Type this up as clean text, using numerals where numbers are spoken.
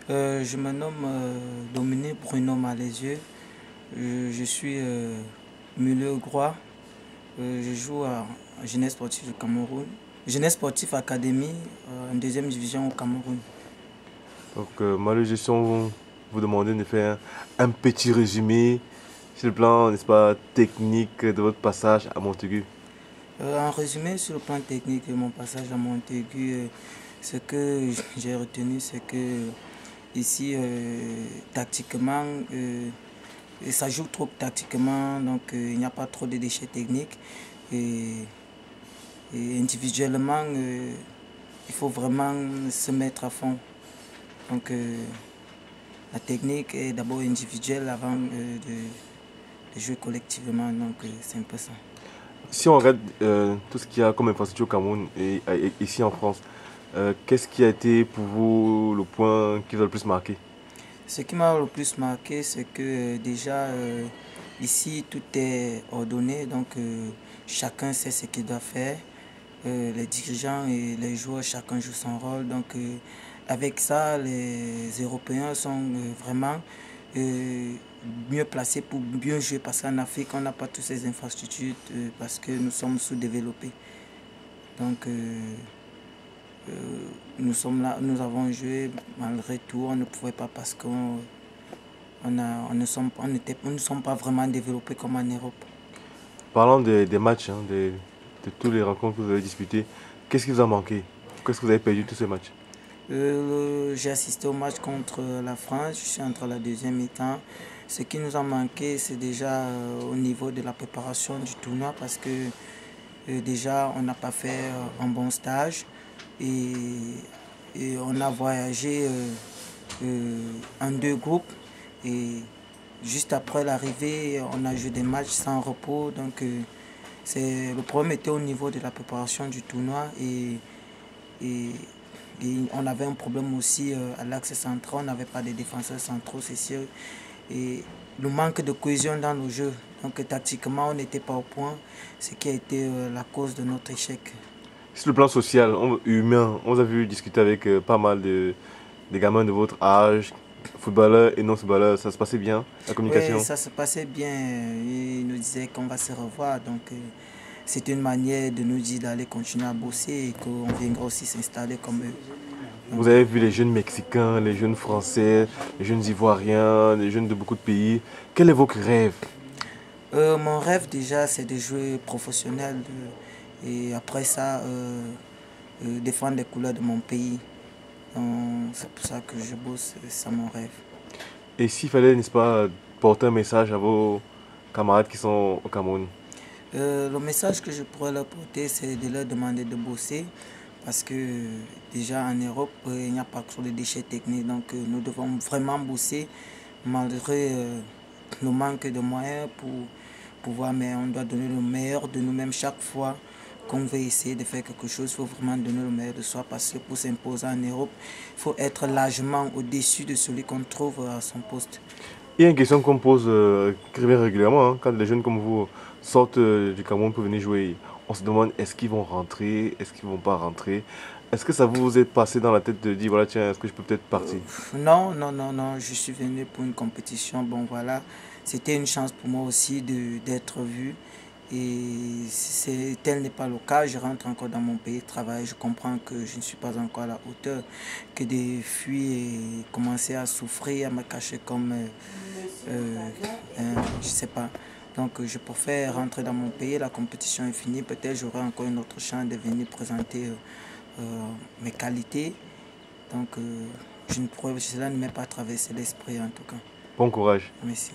Je me nomme Dominique Bruno Malaisieux. Je suis milieu droit. Je joue à Jeunesse Sportive du Cameroun. Jeunesse Sportive Académie, en deuxième division au Cameroun. Donc, Malaisieux, si on vous demandez de faire un petit résumé sur le plan, n'est-ce pas, technique de votre passage à Montaigu. En résumé, sur le plan technique de mon passage à Montaigu, ce que j'ai retenu, c'est que ici, tactiquement, ça joue trop tactiquement, donc il n'y a pas trop de déchets techniques. Et individuellement, il faut vraiment se mettre à fond. Donc la technique est d'abord individuelle avant de jouer collectivement, donc c'est un peu ça. Si on regarde tout ce qu'il y a comme infrastructure au Cameroun et ici en France, qu'est-ce qui a été pour vous le point qui vous a le plus marqué? Ce qui m'a le plus marqué, c'est que déjà ici tout est ordonné, donc chacun sait ce qu'il doit faire. Les dirigeants et les joueurs, chacun joue son rôle. Donc avec ça, les Européens sont vraiment mieux placés pour bien jouer parce qu'en Afrique, on n'a pas toutes ces infrastructures parce que nous sommes sous-développés. Donc nous sommes là, nous avons joué malgré tout, on ne pouvait pas parce qu'on ne sommes pas vraiment développés comme en Europe. Parlant des matchs, hein, de tous les rencontres que vous avez disputées, qu'est-ce qui vous a manqué? Qu'est-ce que vous avez perdu tous ces matchs? J'ai assisté au match contre la France, je suis entre la deuxième mi-temps. Ce qui nous a manqué, c'est déjà au niveau de la préparation du tournoi parce que déjà on n'a pas fait un bon stage et, on a voyagé en deux groupes et juste après l'arrivée, on a joué des matchs sans repos. Donc le problème était au niveau de la préparation du tournoi et on avait un problème aussi à l'axe central, on n'avait pas de défenseurs centraux, c'est sûr. Et le manque de cohésion dans nos jeux. Donc tactiquement, on n'était pas au point, ce qui a été la cause de notre échec. Sur le plan social, humain, on vous a vu discuter avec pas mal de gamins de votre âge, footballeurs et non-footballeurs. Ça se passait bien, la Oui, communication? ça se passait bien. Il nous disait qu'on va se revoir. Donc c'est une manière de nous dire d'aller continuer à bosser et qu'on viendra aussi s'installer comme eux. Vous avez vu les jeunes Mexicains, les jeunes Français, les jeunes Ivoiriens, les jeunes de beaucoup de pays. Quel est votre rêve? Mon rêve déjà, c'est de jouer professionnel et après ça, défendre les couleurs de mon pays. C'est pour ça que je bosse, c'est ça mon rêve. Et s'il fallait, n'est-ce pas, porter un message à vos camarades qui sont au Cameroun? Le message que je pourrais leur porter, c'est de leur demander de bosser parce que déjà en Europe, il n'y a pas trop de déchets techniques. Donc nous devons vraiment bosser malgré le manque de moyens pour pouvoir, mais on doit donner le meilleur de nous-mêmes chaque fois qu'on veut essayer de faire quelque chose. Il faut vraiment donner le meilleur de soi parce que pour s'imposer en Europe, il faut être largement au-dessus de celui qu'on trouve à son poste. Il y a une question qu'on me pose régulièrement hein, quand les jeunes comme vous sortent du Cameroun pour venir jouer. On se demande est-ce qu'ils vont rentrer, est-ce qu'ils vont pas rentrer. Est-ce que ça vous est passé dans la tête de dire voilà tiens est-ce que je peux peut-être partir? Non, non, non, non, je suis venu pour une compétition. Bon, voilà, c'était une chance pour moi aussi d'être vu. Et si tel n'est pas le cas, je rentre encore dans mon pays de travail. Je comprends que je ne suis pas encore à la hauteur, que de fuir et commencer à souffrir, à me cacher comme, je sais pas. Donc je préfère rentrer dans mon pays, la compétition est finie, peut-être j'aurai encore une autre chance de venir présenter mes qualités. Donc cela ne m'est pas traversé l'esprit en tout cas. Bon courage. Merci.